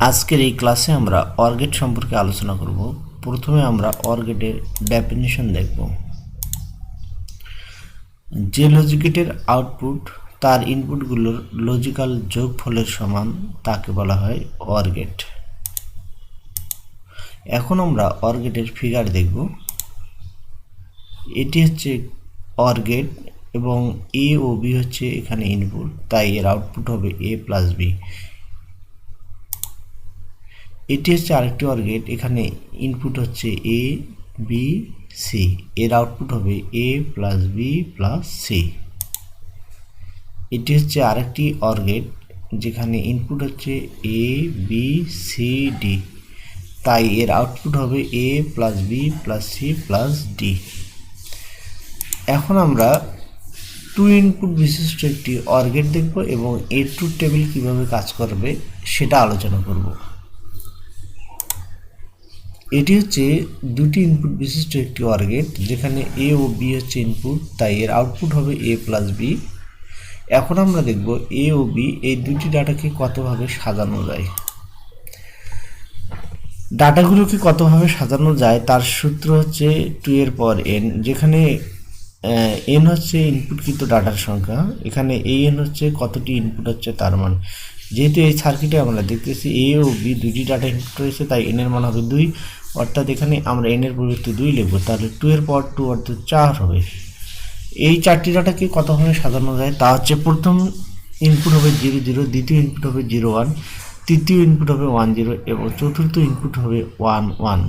আজকের এই ক্লাসে আমরা OR গেট সম্পর্কে আলোচনা করব। প্রথমে আমরা OR গেটের ডেফিনিশন দেখব। যে লজিক গেটের আউটপুট তার ইনপুটগুলোর লজিক্যাল যোগফলের সমান তাকে বলা হয় OR গেট। এখন আমরা OR গেটের ফিগার দেখব। এটি হচ্ছে OR গেট এবং A ও B হচ্ছে এখানে ইনপুট, তাই এর আউটপুট হবে A প্লাস B। এটি হচ্ছে আরেকটি OR গেট, এখানে ইনপুট হচ্ছে A B C, এর আউটপুট হবে A plus B plus C। এটি হচ্ছে আরেকটি OR গেট, যেখানে ইনপুট হচ্ছে A B C D, তাই এর আউটপুট হবে A plus B plus C plus D। এখন আমরা টু ইনপুট বিশিষ্ট একটি OR গেট দেখব এবং এর ট্রুথ টেবিল কিভাবে কাজ করবে সেটা আলোচনা করব। এটি হচ্ছে দুটি ইনপুট বিশিষ্ট একটি OR গেট, যেখানে A ও B হচ্ছে ইনপুট, তাই এর আউটপুট হবে A প্লাস B। এখন আমরা দেখব A ও B এই দুটি ডাটাকে কতভাবে সাজানো যায়। ডাটাগুলোকে কতভাবে সাজানো যায় তার সূত্র হচ্ছে 2 এর পাওয়ার n, যেখানে n হচ্ছে ইনপুটকৃত ডাটার সংখ্যা, এখানে an হচ্ছে কতটি ইনপুট হচ্ছে তার মান। যেহেতু এই সার্কিটে আমরা দেখতেছি A ও B দুটি ডাটা ইনপুট রয়েছে, তাই n এর মান হবে 2, অর্থাৎ এখানে আমরা n এর পরিবর্তে 2 লিখব, তাহলে 2 এর পাওয়ার 2 অর্থাৎ 4 হবে। এই চারটি ডাটাকে কতভাবে সাজানো যায় তা হচ্ছে, প্রথম ইনপুট হবে 0 0, দ্বিতীয় ইনপুট হবে 0 1, তৃতীয় ইনপুট হবে 1 0 এবং চতুর্থ ইনপুট হবে 1 1।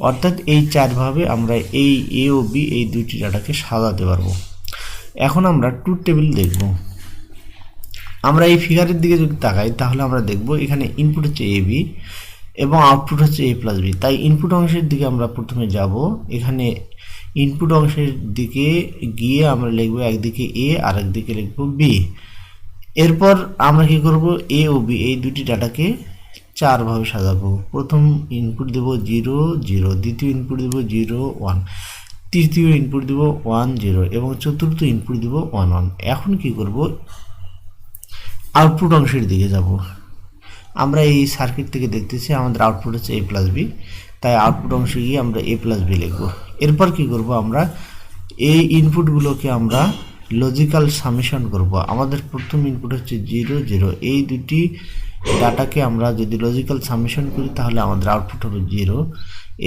অর্থাৎ এই চারভাবে আমরা এই A ও B এই দুইটি ডাটাকে সাজাতে পারবো। এখন আমরা ট্রুথ টেবিল দেখব। আমরা এই ফিগারের দিকে যদি তাকাই তাহলে আমরা দেখব এখানে ইনপুট হচ্ছে AB এবং আউটপুট হচ্ছে A প্লাস B, তাই ইনপুট অংশের দিকে আমরা প্রথমে যাব। এখানে ইনপুট অংশের দিকে গিয়ে আমরা লিখব একদিকে A আর একদিকে লিখব B। এরপর আমরা কি করব, A ও B এই দুটি ডাটাকে চারভাবে সাজাবো। প্রথম ইনপুট দেব 0 0, দ্বিতীয় ইনপুট দেব 0 1, তৃতীয় ইনপুট দেব 1 0 এবং চতুর্থ ইনপুট দেব 1 1। এখন কি করব, আউটপুট অংশের দিকে যাব। আমরা এই সার্কিট থেকে দেখতেছি আমাদের আউটপুট হচ্ছে A প্লাস B, তাই আউটপুট অংশে গিয়ে আমরা A প্লাস B লিখব। এরপর কি করব, আমরা এই ইনপুটগুলোকে আমরা লজিক্যাল সামেশন করব। আমাদের প্রথম ইনপুট হচ্ছে 0 0, এই দুটি ডাটাকে আমরা যদি লজিক্যাল সামেশন করি তাহলে আমাদের আউটপুট হবে 0।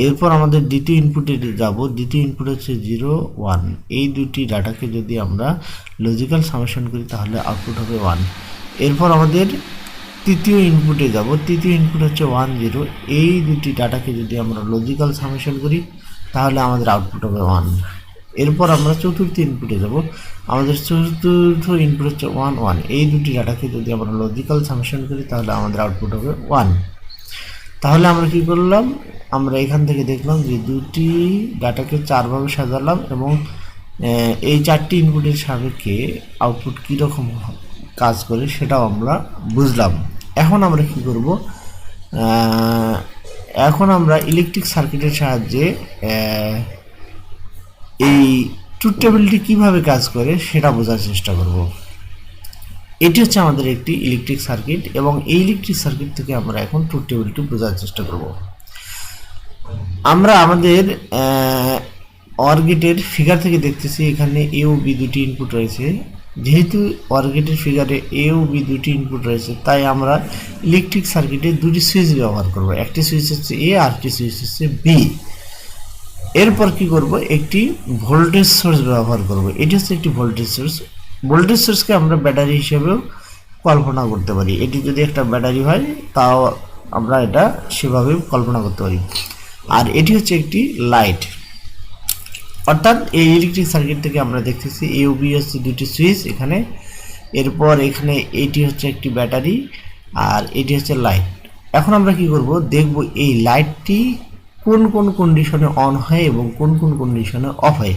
এরপর আমাদের দ্বিতীয় ইনপুটে যাব, দ্বিতীয় ইনপুট হচ্ছে 0 1, এই দুটি ডাটাকে যদি আমরা লজিক্যাল সামেশন করি তাহলে আউটপুট হবে 1। এরপর আমাদের তৃতীয় ইনপুটে যাব, তৃতীয় ইনপুট হচ্ছে 1 0, এই দুটি ডাটাকে যদি আমরা লজিক্যাল সামেশন করি তাহলে আমাদের আউটপুট হবে 1। এরপর আমরা চতুর্থ ইনপুটে যাব, আমাদের চতুর্থ ইনপুট হচ্ছে 1 1, এই দুটি ডাটাকে যদি আমরা লজিক্যাল সামেশন করি তাহলে আমাদের আউটপুট হবে 1। তাহলে আমরা কি করলাম, আমরা এখান থেকে দেখলাম যে দুটি ডাটাকে চারভাবে সাজালাম এবং এই চারটি ইনপুটের সাপেক্ষে আউটপুট কীরকম কাজ করে সেটাও আমরা বুঝলাম। এখন আমরা কি করব, এখন আমরা ইলেকট্রিক সার্কিটের সাহায্যে এই ট্রুথ টেবিলটি কীভাবে কাজ করে সেটা বোঝার চেষ্টা করব। এটি হচ্ছে আমাদের একটি ইলেকট্রিক সার্কিট এবং এই ইলেকট্রিক সার্কিট থেকে আমরা এখন ট্রুথ টেবিলটি বোঝার চেষ্টা করব। আমরা আমাদের OR গেটের ফিগার থেকে দেখতেছি এখানে A ও B দুটি ইনপুট রয়েছে। যেহেতু OR গেটের ফিগারে A ও B দুটি ইনপুট রয়েছে, তাই আমরা ইলেকট্রিক সার্কিটে দুটি সুইচ ব্যবহার করব। একটি সুইচ হচ্ছে A আর একটি সুইচ হচ্ছে B। এরপর কি করব, একটি ভোল্টেজ সোর্স ব্যবহার করব। এটি হচ্ছে একটি ভোল্টেজ সোর্স। ভোল্টেজ সোর্সকে আমরা ব্যাটারি হিসেবেও কল্পনা করতে পারি। এটি যদি একটা ব্যাটারি হয় তাও আমরা এটা সেভাবে কল্পনা করতে পারি। আর এটি হচ্ছে একটি লাইট। অর্থাৎ এই ইলেকট্রিক সার্কিট থেকে আমরা দেখতেছি A ও B হচ্ছে দুটি সুইচ এখানে। এরপর এখানে এটি হচ্ছে একটি ব্যাটারি আর এটি হচ্ছে লাইট। এখন আমরা কি করব, দেখব এই লাইটটি কোন কোন কন্ডিশনে অন হয় এবং কোন কোন কন্ডিশনে অফ হয়।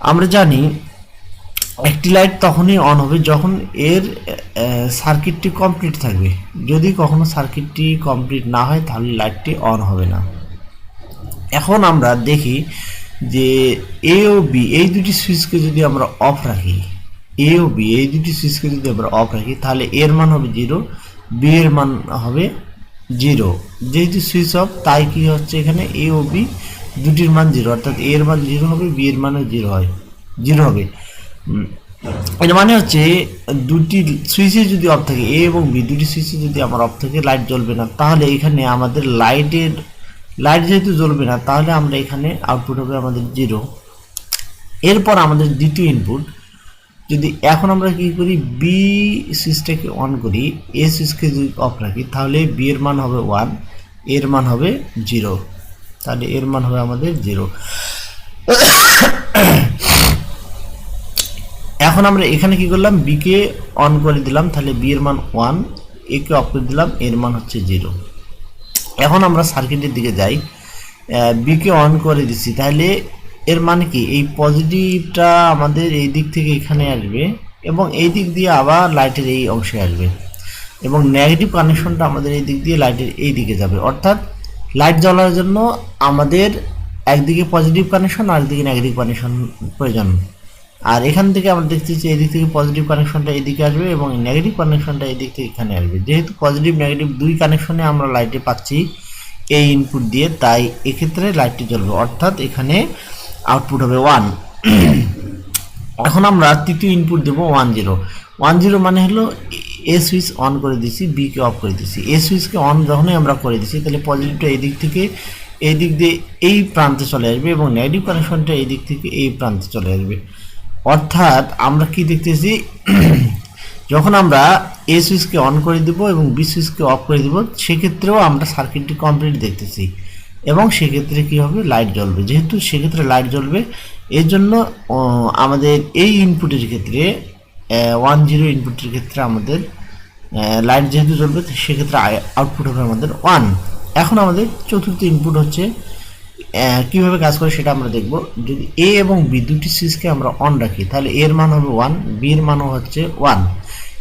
আমরা জানি একটি লাইট তখনই অন হবে যখন এর সার্কিটটি কমপ্লিট থাকবে। যদি কখনো সার্কিটটি কমপ্লিট না হয় তাহলে লাইটটি অন হবে না। এখন আমরা দেখি যে A ও B এই দুটি সুইচকে যদি আমরা অফ রাখি, A ও B এই দুটি সুইচকে যদি আমরা অফ রাখি তাহলে এর মান হবে 0, B এর মান হবে জিরো। যেহেতু সুইচ অফ তাই কি হচ্ছে এখানে এ ও বি দুটির মান জিরো, অর্থাৎ এ এর মান জিরো হবে, বি এর মানও জিরো হবে। এর মানে হচ্ছে দুটি সুইচে যদি অফ থাকে, এ এবং বি দুটি সুইচে যদি আমার অফ থাকে, লাইট জ্বলবে না। তাহলে এখানে আমাদের লাইট যেহেতু জ্বলবে না, তাহলে আমরা এখানে আউটপুট হবে আমাদের জিরো। এরপর আমাদের দ্বিতীয় ইনপুট, যদি এখন আমরা কি করি, বি সুইচটাকে অন করি, এ সুইচকে যদি অফ রাখি, তাহলে বি এর মান হবে ওয়ান, এর মান হবে জিরো। তাহলে এর মান হবে আমাদের জিরো। এখন আমরা এখানে কি করলাম, বি কে অন করে দিলাম, তাহলে বি এর মান ওয়ান, এ কে অফ করে দিলাম, এর মান হচ্ছে জিরো। এখন আমরা সার্কিটের দিকে যাই, বি কে অন করে দিচ্ছি, তাহলে এর মানে কি, এই পজিটিভটা আমাদের এই দিক থেকে এখানে আসবে এবং এই দিক দিয়ে আবার লাইটের এই অংশে আসবে, এবং নেগেটিভ কানেকশনটা আমাদের এই দিক দিয়ে লাইটের এই দিকে যাবে। অর্থাৎ লাইট জ্বলার জন্য আমাদের একদিকে পজিটিভ কানেকশন আর একদিকে নেগেটিভ কানেকশন প্রয়োজন। আর এখান থেকে আমরা দেখতেছি যে এদিক থেকে পজিটিভ কানেকশনটা এদিকে আসবে এবং নেগেটিভ কানেকশনটা এদিক থেকে এখানে আসবে। যেহেতু পজিটিভ নেগেটিভ দুই কানেকশনে আমরা লাইটে পাচ্ছি এই ইনপুট দিয়ে, তাই এক্ষেত্রে লাইটটি জ্বলবে, অর্থাৎ এখানে আউটপুট হবে ওয়ান। এখন আমরা তৃতীয় ইনপুট দেবো ওয়ান জিরো। ওয়ান জিরো মানে হলো এ সুইচ অন করে দিচ্ছি, বি কে অফ করে দিচ্ছি। এ সুইচকে অন যখনই আমরা করে দিচ্ছি, তাহলে পজিটিভটা এই দিক থেকে এই দিক দিয়ে এই প্রান্তে চলে আসবে এবং নেগেটিভ কানেকশনটা এই দিক থেকে এই প্রান্তে চলে আসবে। অর্থাৎ আমরা কি দেখতেছি, যখন আমরা এ সুইচকে অন করে দেবো এবং বি সুইচকে অফ করে দেবো, সেক্ষেত্রেও আমরা সার্কিটটি কমপ্লিট দেখতেছি এবং সেক্ষেত্রে কি হবে, লাইট জ্বলবে। যেহেতু সেক্ষেত্রে লাইট জ্বলবে, এর জন্য আমাদের এই ইনপুটের ক্ষেত্রে ওয়ান জিরো ইনপুটের ক্ষেত্রে আমাদের লাইট যেহেতু জ্বলবে, সেক্ষেত্রে আউটপুট হবে আমাদের ওয়ান। এখন আমাদের চতুর্থ ইনপুট হচ্ছে কিভাবে কাজ করে সেটা আমরা দেখব। যদি এ এবং বি দুটি সুইচকে আমরা অন রাখি, তাহলে এর মান হবে ওয়ান, বি এর মানও হচ্ছে ওয়ান।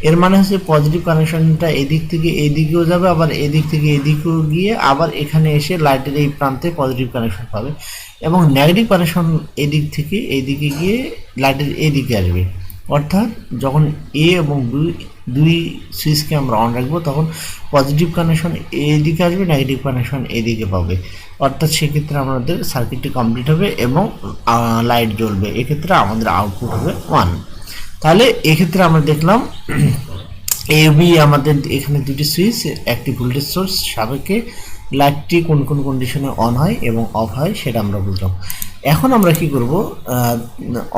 এর মানে হচ্ছে পজিটিভ কানেকশনটা এদিক থেকে এদিকেও যাবে, আবার এদিক থেকে এদিকেও গিয়ে আবার এখানে এসে লাইটের এই প্রান্তে পজিটিভ কানেকশন পাবে, এবং নেগেটিভ কানেকশন এদিক থেকে এইদিকে গিয়ে লাইটের এদিকে আসবে। অর্থাৎ যখন এ এবং দুই সুইচকে আমরা অন রাখবো, তখন পজিটিভ কানেকশন এদিকে আসবে, নেগেটিভ কানেকশন এদিকে পাবে। অর্থাৎ সেক্ষেত্রে আমাদের সার্কিটটি কমপ্লিট হবে এবং লাইট জ্বলবে। এক্ষেত্রে আমাদের আউটপুট হবে ওয়ান। তাহলে এক্ষেত্রে আমরা দেখলাম এ বি আমাদের এখানে দুটি সুইচ, একটি ভোল্টেজ সোর্স সাপেক্ষে লাইটটি কোন কোন কন্ডিশনে অন হয় এবং অফ হয় সেটা আমরা বুঝলাম। এখন আমরা কি করব,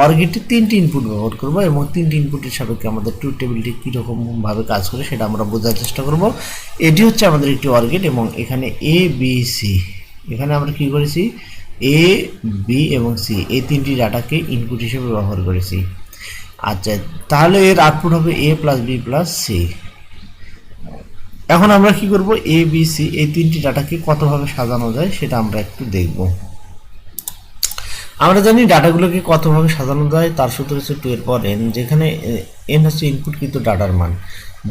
অর গেটে তিনটি ইনপুট ব্যবহার করব এবং তিনটি ইনপুটের সাপেক্ষে আমাদের ট্রুথ টেবিলটি কীরকমভাবে কাজ করে সেটা আমরা বোঝার চেষ্টা করব। এটি হচ্ছে আমাদের একটি অর গেট এবং এখানে এ বি সি, এখানে আমরা কি করেছি, এ বি এবং সি এই তিনটি ডাটাকে ইনপুট হিসেবে ব্যবহার করেছি। আচ্ছা, তাহলে এর আউটপুট হবে এ প্লাস বি প্লাস সি। এখন আমরা কি করব, এ বি সি এই তিনটি ডাটাকে কতভাবে সাজানো যায় সেটা আমরা একটু দেখব। আমরা জানি ডাটাগুলোকে কতভাবে সাজানো যায়, তার সূত্র হচ্ছে 2 এর পাওয়ার n, যেখানে n হচ্ছে ইনপুটকৃত ডাটার মান।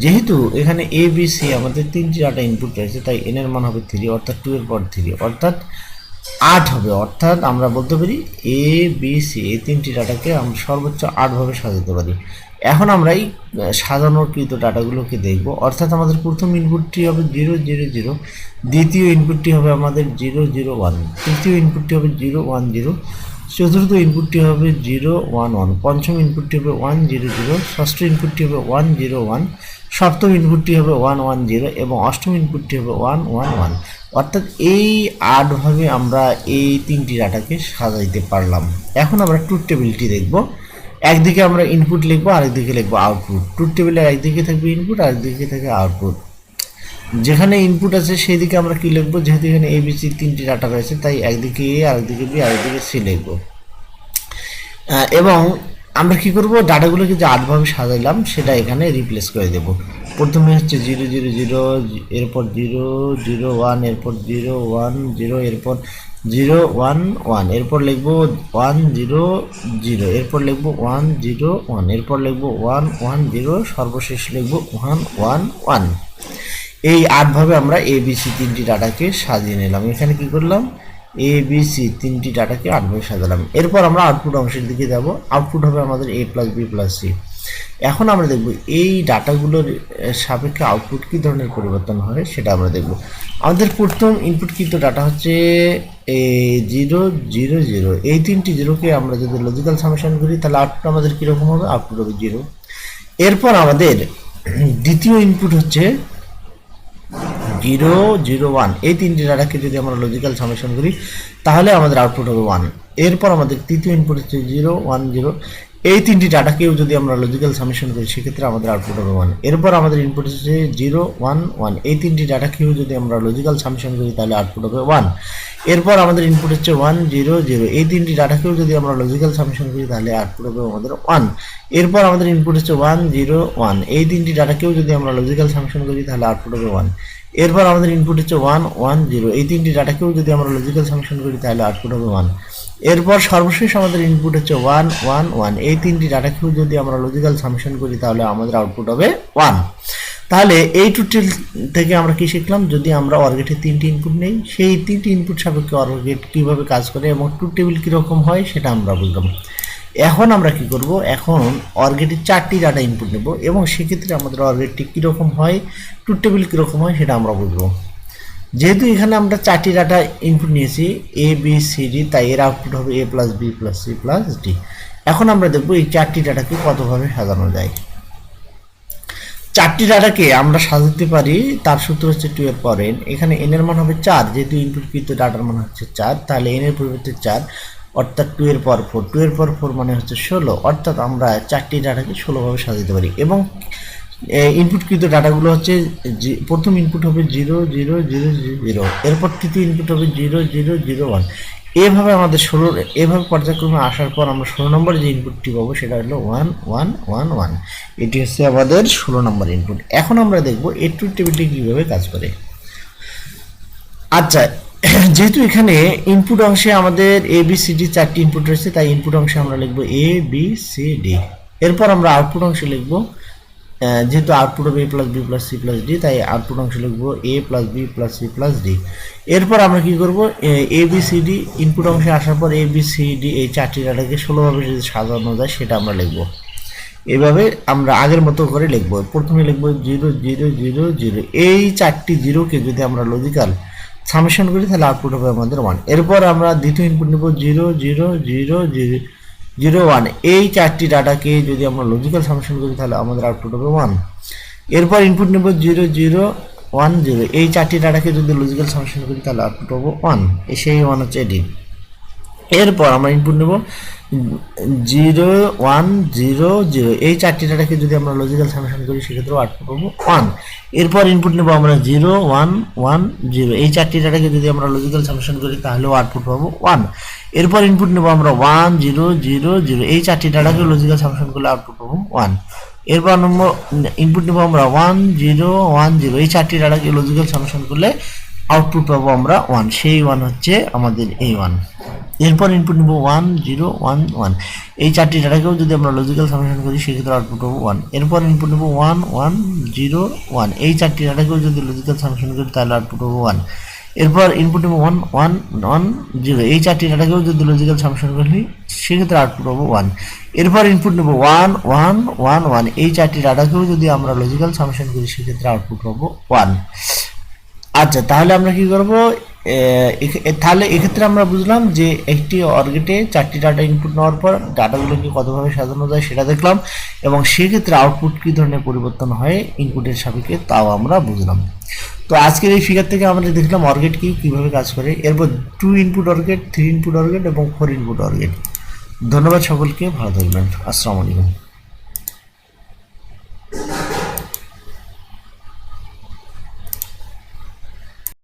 যেহেতু এখানে এ বি সি আমাদের তিনটি ডাটা ইনপুট রয়েছে, তাই n এর মান হবে 3, অর্থাৎ 2 এর পাওয়ার 3, অর্থাৎ 8 হবে। অর্থাৎ আমরা বলতে পারি এ বি সি এই তিনটি ডাটাকে আমরা সর্বোচ্চ 8 ভাবে সাজাতে পারি। এখন আমরা এই সাজানোকৃত ডাটাগুলোকে দেখব। অর্থাৎ আমাদের প্রথম ইনপুটটি হবে 0 0 0, দ্বিতীয় ইনপুটটি হবে আমাদের 0 0 1, তৃতীয় ইনপুটটি হবে 0 1 0, চতুর্থ ইনপুটটি হবে 0 1 1, পঞ্চম ইনপুটটি হবে 1 0 0, ষষ্ঠ ইনপুটটি হবে 1 0 1, সপ্তম ইনপুটটি হবে 1 1 0 এবং অষ্টম ইনপুটটি হবে 1 1 1। অর্থাৎ এই 8 ভাবে আমরা এই তিনটি ডাটাকে সাজাইতে পারলাম। এখন আমরা ট্রুথ টেবিলটি দেখব। একদিকে আমরা ইনপুট লিখব, আরেকদিকে লিখব আউটপুট। ট্রুথ টেবিলের একদিকে থাকবে ইনপুট, আরেকদিকে থাকবে আউটপুট। যেখানে ইনপুট আছে সেই দিকে আমরা কি লিখব, যেহেতু এখানে এবিসি তিনটি ডাটা রয়েছে, তাই একদিকে এ, আরেকদিকে বি, আরেকদিকে সি লিখব। এবং আমরা কি করব, ডাটাগুলোকে যে 8 ভাবে সাজাইলাম সেটা এখানে রিপ্লেস করে দেব। প্রথমে হচ্ছে 0 0 0, এরপর 0 0 1, এরপর 0 1 0, এরপর 0 1 1, এরপর লিখব 1 0 0, এরপর লিখব 1 0 1, এরপর লিখব 1 1 0, সর্বশেষ লিখব 1 1 1। এই 8 ভাবে আমরা এবিসি তিনটি ডাটাকে সাজিয়ে নিলাম। এখানে কি করলাম, এ বি সি তিনটি ডাটাকে 8 ভাবে সাজালাম। এরপর আমরা আউটপুট অংশের দিকে যাব। আউটপুট হবে আমাদের এ প্লাস বি প্লাস সি। এখন আমরা দেখব এই ডাটাগুলোর সাপেক্ষে আউটপুট কী ধরনের পরিবর্তন হয় সেটা আমরা দেখব। আমাদের প্রথম ইনপুটকৃত ডাটা হচ্ছে 0 0 0, এই তিনটি জিরোকে আমরা যদি লজিক্যাল সামেশন করি তাহলে আউটপুট আমাদের কীরকম হবে, আউটপুট হবে 0। এরপর আমাদের দ্বিতীয় ইনপুট হচ্ছে 0 0 1, এই তিনটি ডাটাকে যদি আমরা লজিক্যাল সামেশন করি তাহলে আমাদের আউটপুট হবে 1। এরপর আমাদের তৃতীয় ইনপুট হচ্ছে 0 1 0, এই তিনটি ডাটাকেও যদি আমরা লজিক্যাল সামেশন করি সেক্ষেত্রে আমাদের আউটপুট হবে 1। এরপর আমাদের ইনপুট হচ্ছে 0 1 1, এই তিনটি ডাটাকেও যদি আমরা লজিক্যাল সামেশন করি তাহলে আউটপুট হবে 1। এরপর আমাদের ইনপুট হচ্ছে 1 0 0, এই তিনটি ডাটাকেও যদি আমরা লজিক্যাল সামেশন করি তাহলে আউটপুট হবে আমাদের 1। এরপর আমাদের ইনপুট হচ্ছে 1 0 1, এই তিনটি ডাটাকেও যদি আমরা লজিক্যাল সামেশন করি তাহলে আউটপুট হবে 1। এরপর আমাদের ইনপুট হচ্ছে 1 1 0, এই তিনটি ডাটাকেও যদি আমরা লজিক্যাল সামেশন করি তাহলে আউটপুট হবে 1। এরপর সর্বশেষ আমাদের ইনপুট হচ্ছে 1 1 1, এই তিনটি ডাটাকেও যদি আমরা লজিক্যাল সামেশন করি তাহলে আমাদের আউটপুট হবে 1। তাহলে এই টোটাল থেকে আমরা কি শিখলাম, যদি আমরা OR গেটের তিনটি ইনপুট নেই সেই তিনটি ইনপুট সাপেক্ষে OR গেট কীভাবে কাজ করে এবং ট্রুথ টেবিল কীরকম হয় সেটা আমরা বুঝলাম। এখন আমরা কি করব, এখন OR গেটের 4টি ডাটা ইনপুট নেব এবং সেক্ষেত্রে আমাদের OR গেটটি কীরকম হয়, ট্রুথ টেবিল কীরকম হয় সেটা আমরা বুঝবো। যেহেতু এখানে আমরা 4টি ডাটা ইনপুট নিয়েছি A B C D, তাই এর আউটপুট হবে A plus B plus C plus D। এখন আমরা দেখব এই 4টি ডাটাকে কতভাবে সাজানো যায়। 4টি ডাটাকে আমরা সাজাতে পারি, তার সূত্র হচ্ছে 2 এর পর n, এখানে n এর মান হবে 4, যেহেতু ইনপুটকৃত ডাটার মান হচ্ছে 4 তাহলে n এর পরিবর্তে 4 অর্থাৎ 2 এর পর 4, 2 এর পর 4 মানে হচ্ছে 16, অর্থাৎ আমরা 4টি ডাটাকে 16 ভাবে সাজাতে পারি। এবং ইনপুটকৃত ডাটাগুলো হচ্ছে প্রথম ইনপুট হবে 0 0 0 0, এরপর তৃতীয় ইনপুট হবে 0 0 0 1, এভাবে আমাদের 16 এভাবে পর্যায়ক্রমে আসার পর আমরা 16 নম্বরে যে ইনপুটটি পাবো সেটা হলো 1 1 1 1, এটি হচ্ছে আমাদের 16 নম্বর ইনপুট। এখন আমরা দেখব এই ট্রুথ টেবিলটি কীভাবে কাজ করে। আচ্ছা, যেহেতু এখানে ইনপুট অংশে আমাদের A B C D 4টি ইনপুট রয়েছে তাই ইনপুট অংশে আমরা লিখব A B C D। এরপর আমরা আউটপুট অংশে লিখব, যেহেতু আউটপুট হবে A plus B plus C plus D তাই আউটপুট অংশে লিখব A plus B plus C plus D। এরপর আমরা কি করব, A B C D input অংশে আসার পর A B C D এই 4টি ডাটাকে 16 ভাবে যদি সাজানো যায় সেটা আমরা লিখব। এভাবে আমরা আগের মতো করে লিখব। প্রথমে লিখব 0 0 0 0, এই 4টি জিরোকে যদি আমরা লজিক্যাল সামেশন করি তাহলে আউটপুট হবে আমাদের 1। এরপর আমরা দ্বিতীয় ইনপুট নেব 0 0 0 0 0 1, এই 4টি ডাটাকে যদি আমরা লজিক্যাল সামেশন করি তাহলে আমাদের আউটপুট হবে 1। এরপর ইনপুট নেব 0 0 1 0, এই 4টি ডাটাকে যদি লজিক্যাল সামেশন করি তাহলে আউটপুট হবে 1, সেই 1 হচ্ছে এটি। এরপর আমরা ইনপুট নেব 0 1 0 0, এই 4টি ডাটাকে যদি আমরা লজিক্যাল সামেশন করি সেক্ষেত্রে আউটপুট পাবো 1। এরপর ইনপুট নেব আমরা 0 1 1 0, এই 4টি ডাটাকে যদি আমরা লজিক্যাল সামেশন করি তাহলেও আউটপুট পাবো 1। এরপর ইনপুট নেব আমরা 1 0 0 0, এই 4টি ডাটাকে লজিক্যাল সামেশন করলে আউটপুট পাবো 1। এরপর ইনপুট নেব আমরা 1 0 1 0, এই 4টি ডাটাকে লজিক্যাল সামেশন করলে আউটপুট পাবো আমরা 1, সেই 1 হচ্ছে আমাদের এই 1। এরপর ইনপুট নেব 1 0 1 1, এই 4টি ডাটাকেও যদি আমরা লজিক্যাল সামেশন করি সেক্ষেত্রে আউটপুট পাবো 1। এরপর ইনপুট নেব 1 1 0 1, এই 4টি ডাটাকেও যদি লজিক্যাল সামেশন করি তাহলে আউটপুট পাবো 1। এরপর ইনপুট নেব 1 1 1 0, এই 4টি ডাটাকেও যদি লজিক্যাল সামেশন করি সেক্ষেত্রে আউটপুট পাবো 1। এরপর ইনপুট নেব 1 1 1 1, এই 4টি ডাটাকেও যদি আমরা লজিক্যাল সামেশন করি সেক্ষেত্রে আউটপুট পাবো 1। আচ্ছা, তাহলে আমরা কি করব, তাহলে এক্ষেত্রে আমরা বুঝলাম যে একটি OR গেটে 4টি ডাটা ইনপুট নেওয়ার পর ডাটাগুলোকে কতভাবে সাজানো যায় সেটা দেখলাম, এবং সেক্ষেত্রে আউটপুট কী ধরনের পরিবর্তন হয় ইনপুটের সাপেক্ষে তাও আমরা বুঝলাম। তো আজকের এই ফিগার থেকে আমরা দেখলাম OR গেট কীভাবে কাজ করে। এরপর 2 input OR gate, 3 input OR gate এবং 4 ইনপুট OR গেট। ধন্যবাদ সকলকে, ভালো থাকবেন, আসসালামু আলাইকুম।